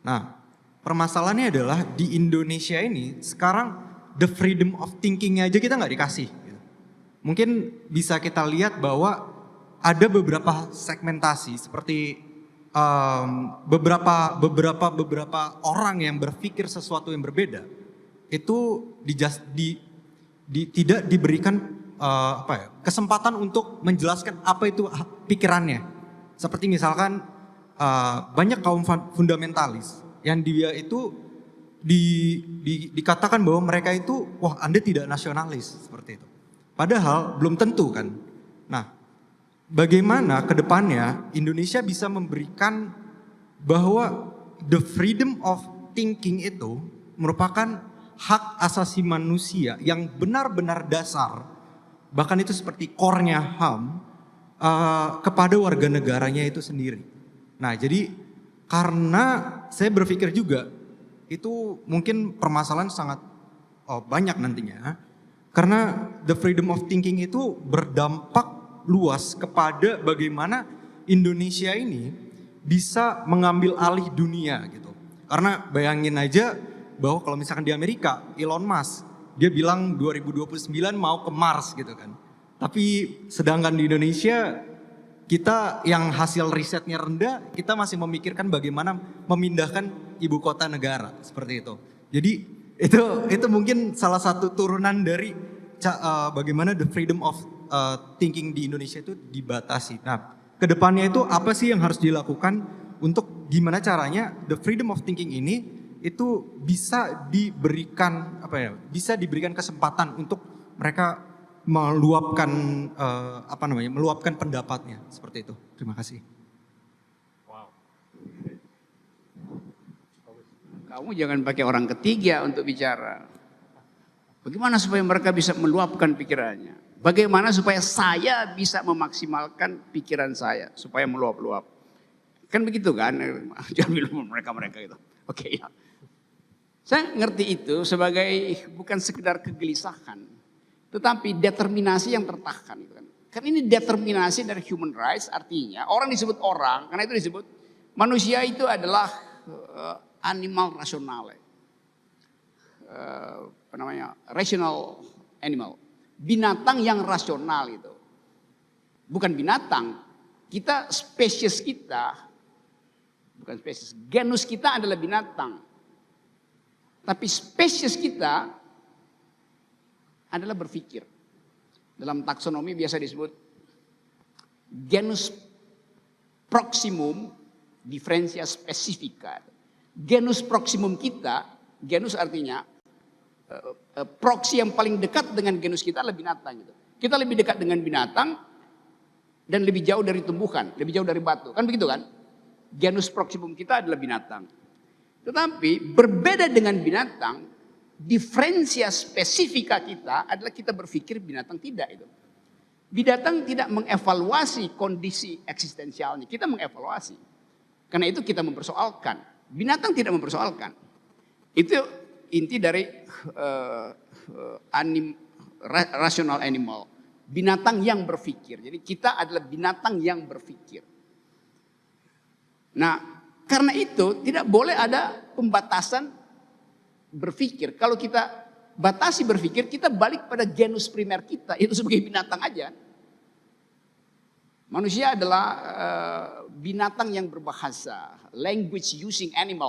Nah, permasalahannya adalah di Indonesia ini sekarang the freedom of thinkingnya aja kita nggak dikasih. Mungkin bisa kita lihat bahwa ada beberapa segmentasi seperti beberapa orang yang berpikir sesuatu yang berbeda itu tidak diberikan kesempatan untuk menjelaskan apa itu pikirannya. Seperti misalkan banyak kaum fundamentalis yang dia itu dikatakan bahwa mereka itu wah Anda tidak nasionalis seperti itu. Padahal belum tentu kan. Nah, bagaimana ke depannya Indonesia bisa memberikan bahwa the freedom of thinking itu merupakan hak asasi manusia yang benar-benar dasar, bahkan itu seperti core-nya HAM kepada warga negaranya itu sendiri. Nah, jadi karena saya berpikir juga itu mungkin permasalahan sangat banyak nantinya, karena the freedom of thinking itu berdampak luas kepada bagaimana Indonesia ini bisa mengambil alih dunia gitu. Karena bayangin aja bahwa kalau misalkan di Amerika, Elon Musk, dia bilang 2029 mau ke Mars gitu kan. Tapi sedangkan di Indonesia, kita yang hasil risetnya rendah, kita masih memikirkan bagaimana memindahkan ibu kota negara, seperti itu. Jadi itu mungkin salah satu turunan dari bagaimana the freedom of thinking di Indonesia itu dibatasi. Nah, kedepannya itu apa sih yang harus dilakukan untuk gimana caranya the freedom of thinking ini itu bisa diberikan diberikan kesempatan untuk mereka meluapkan meluapkan pendapatnya seperti itu. Terima kasih. Wow. Kamu jangan pakai orang ketiga untuk bicara. Bagaimana supaya mereka bisa meluapkan pikirannya? Bagaimana supaya saya bisa memaksimalkan pikiran saya supaya meluap-luap? Kan begitu kan? Jangan bilang mereka-mereka itu. Oke ya. Saya ngerti itu sebagai bukan sekedar kegelisahan, tetapi determinasi yang tertahan. Kan ini determinasi dari human rights, artinya orang disebut orang, karena itu disebut manusia itu adalah animal rasional. Rational animal. Binatang yang rasional itu. Bukan binatang, kita spesies kita, bukan spesies, genus kita adalah binatang. Tapi spesies kita adalah berpikir. Dalam taksonomi biasa disebut genus proximum differentia specifica. Genus proximum kita, genus artinya proksi yang paling dekat dengan genus kita adalah binatang. Gitu. Kita lebih dekat dengan binatang dan lebih jauh dari tumbuhan, lebih jauh dari batu. Kan begitu kan? Genus proximum kita adalah binatang. Tetapi berbeda dengan binatang, diferensia spesifika kita adalah kita berpikir binatang tidak itu. Binatang tidak mengevaluasi kondisi eksistensialnya, kita mengevaluasi. Karena itu kita mempersoalkan. Binatang tidak mempersoalkan. Itu inti dari rational animal. Binatang yang berpikir. Jadi kita adalah binatang yang berpikir. Nah, karena itu tidak boleh ada pembatasan berpikir. Kalau kita batasi berpikir, kita balik pada genus primer kita, itu sebagai binatang aja. Manusia adalah binatang yang berbahasa, language using animal.